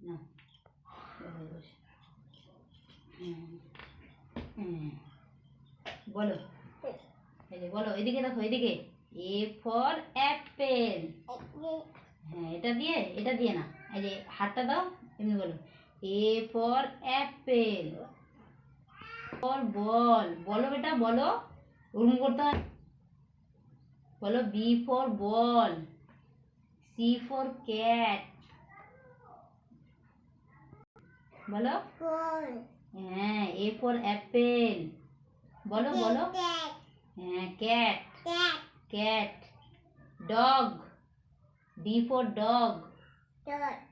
না বলো, এই যে বলো, এদিকে দেখো, এদিকে। A for apple. হ্যাঁ, এটা দিয়ে না, এই যে হাতটা দাও, এমনি বলো। A for apple. For ball, বলো বেটা, বলো। ওরকম করতে হয়। বলো, B for ball. C for cat. বলো। হ্যাঁ, এ ফর অ্যাপেল। বলো বলো। হ্যাঁ, cat. Cat. Dog. D for dog.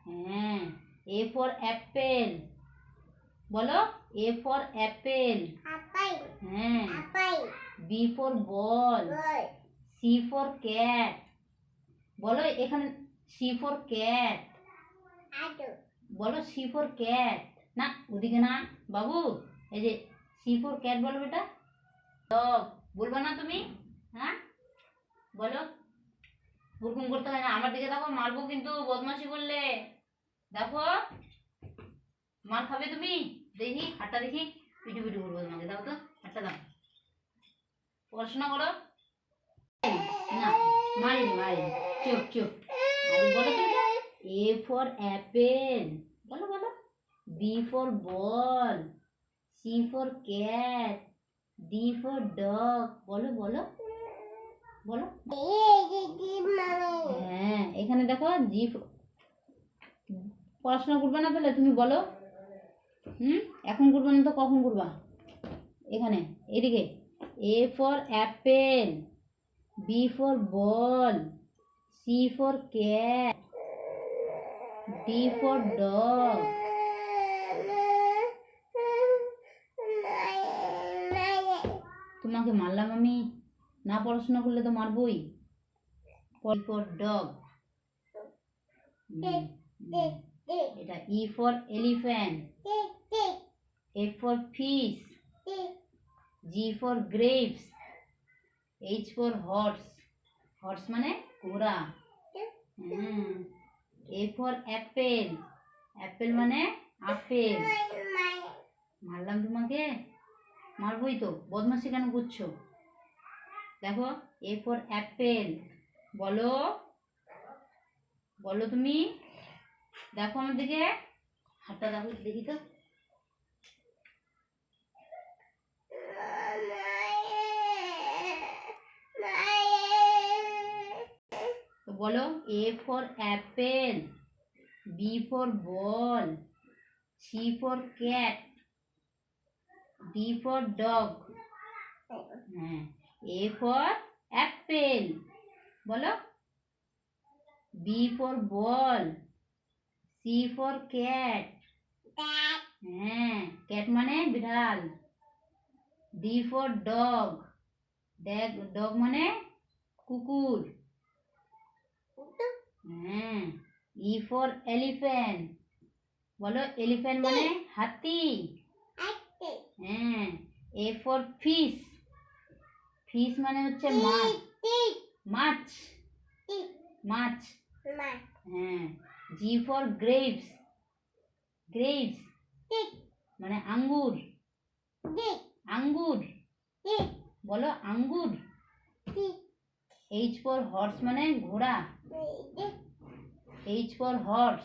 হ্যাঁ, এ ফর অ্যাপেল। বলো, এ ফর অ্যাপেল। হ্যাঁ, B for ball. C for cat. বলো এখানে, সি ফর ক্যাট। বলো, সি ফর ক্যাট। না, ওদিকে না বাবু, এই যে সি ফর ক্যাট বলো বেটা। ডগ বলবা না তুমি? হ্যাঁ, বলো। হুকুম করতে হয় না। আমার দিকে দেখো, মারবো কিন্তু বদমাশি করলে। দেখো, মার খাবে তুমি। দেখি হাতটা, দেখি। পিটু পিটু করবো তোমাকে। দাও তো হাতটা, দাও। পড়াশোনা করো না। মারিনি মারিনি। চুপ চুপ। আরে বলো তুমি। A for apple. বলো বলো। B for ball. C for cat. D for dog. বলো বলো বলো। হ্যাঁ, এখানে দেখো, জি। পড়াশোনা করবে না তাহলে তুমি বলো। এখন করবে না তো কখন করবা? এখানে, এদিকে। A for apple. B for ball. C for cat. D for dog. তোমাকে মারলাম আমি? না পড়াশোনা করলে তো মারবই। For dog. এটা E for elephant. F for fish. G for grapes. H for horse. Horse মানে ঘোড়া। A for apple. অ্যাপেল মানে আপেল। মারলাম তোমাকে? মারবই তো, বদমাশি কেন করছো? দেখো, এ ফর অ্যাপেল। বলো বলো তুমি। দেখো আমার দিকে, হাতটা দেখো, দেখি তো। বলো, A for apple. B for ball. C for cat. D for dog. হ্যাঁ, এ ফর অ্যাপেল। বলো, B for ball. C for cat. হ্যাঁ, ক্যাট মানে বিড়াল। D for dog. ডগ মানে কুকুর। হ্যাঁ, ই ফর এলিফ্যান্ট। বলো, এলিফ্যান্ট মানে হাতি। হ্যাঁ, এ ফর ফিশ। ফিশ মানে হচ্ছে মাছ। মাছ মাছ। হ্যাঁ, জি ফর গ্রেপস। গ্রেপস মানে আঙ্গুর। আঙ্গুর। বলো, আঙ্গুর। এইচ ফর হর্স মানে ঘোড়া। H for horse.